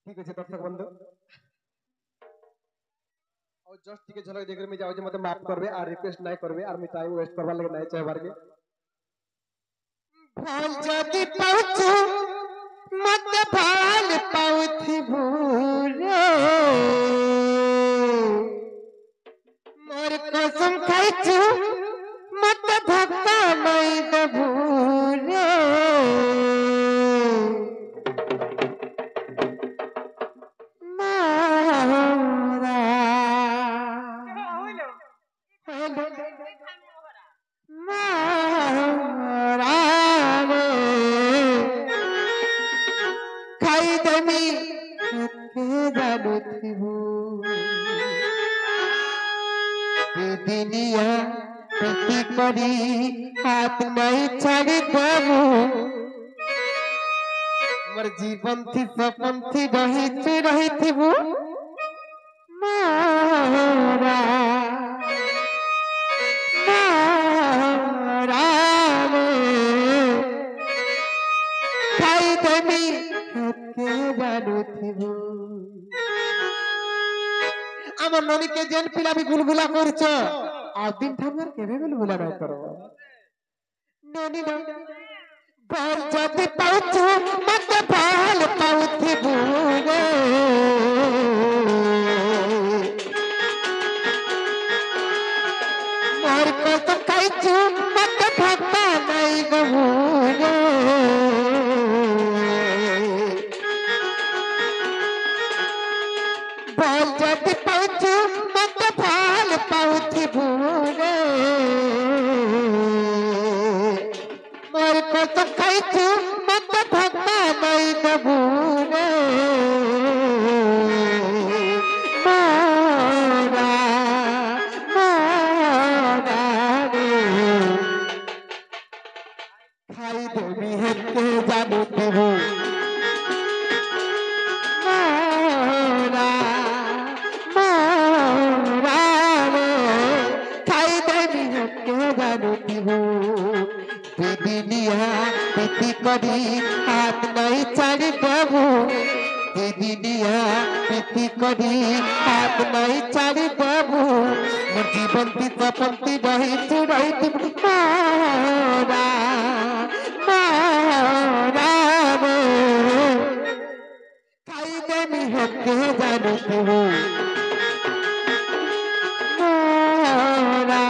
ঠিক আছে দর্শক বন্ধু और जस्ट टिके झलक देकर मैं जाऊँ मत माफ करबे और रिक्वेस्ट नहीं करबे और मैं टाइम वेस्ट करबा लगे नहीं चाहे बार के भाल जदि पाउछु मत भाल पाउथि भूरे मोर कसम खाइछु मत धक्का नहीं दभूरे दिनिया पीती करी हाथ नहीं छाड़ी देबू मोर जीवन थी सपन थी रही थी मोरा मोरा खाई देमी के जानू थी আমার ননিকে জেন পিলাবি গুলগুলা করছ আর দিন ঠাকুর কেবে গুলগুলা না করো ননি ভাল যদি পাউছো মতে ভাল পাউথি বুরে মোর কত খাইছো মতে ভাতা নাই গবুরে ভাল যদি পাউছো মতে ভাল পাউথি বুরে मोर को तो खाइछु मत भक्ता नहीं दबूरे मोरा मोरा रे खाई देवी है के जानू देबू मोरा मोरा रे खाई देवी है के जानू देबू दिनिया पीती करी हाथ नहीं छाड़ी देबू दिनिया पीती करी हाथ नहीं छाड़ी देबू मोर जीवन थी सपन थी रही थी मोरा मोरा रे खाई देमी है के जानू देबू मोरा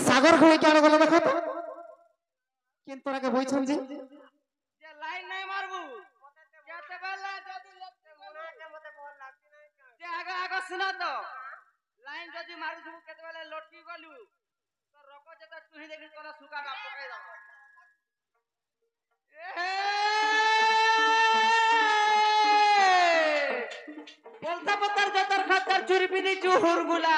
সাগর ঘুরে কেন গেল দেখো তো কিন্তু আগে বইছেন যে লাইন নাই মারবু যেতে বেলা যদি লেখতে মুনাকে মতে বল লাগতি নাই যে আগে আগে শুনা তো লাইন যদি মারু তুমি কেতে বেলা লটকি গলু তো রক যেটা তুই দেখি তোরা সুকা না পকাই দাও বলতা পতার যতর খাতার চুরপিনি চুহুর গুলা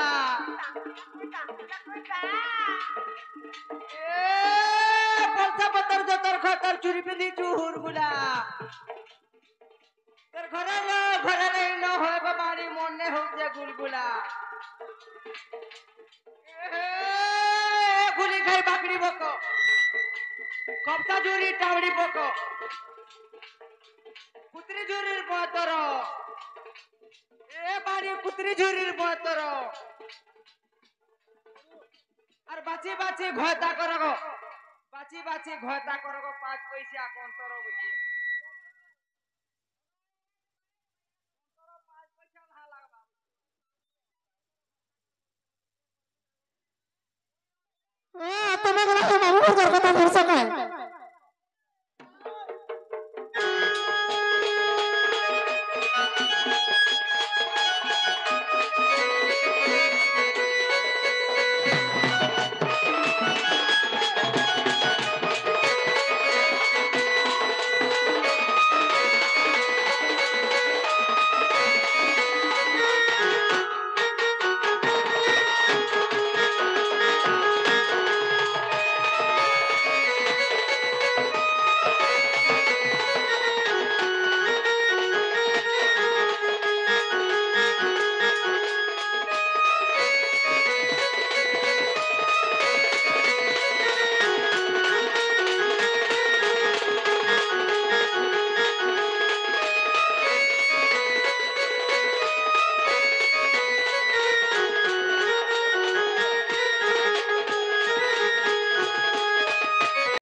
বলতা পতার যতর খাতার চুরপিনি চুহুর গুলা তোর ঘরে ন হয় বাড়ি মনে হচ্ছে গুলগুলা গুলি খাই বাকড়ি বক কপটা জুরি টাউড়ি বক কুতরি জুরির বতর এ বাড়ি কুতরি জুরির বতর আর বাঁচি বাঁচি ঘয়তা করগো 5 পয়সা কন্তর বুঝি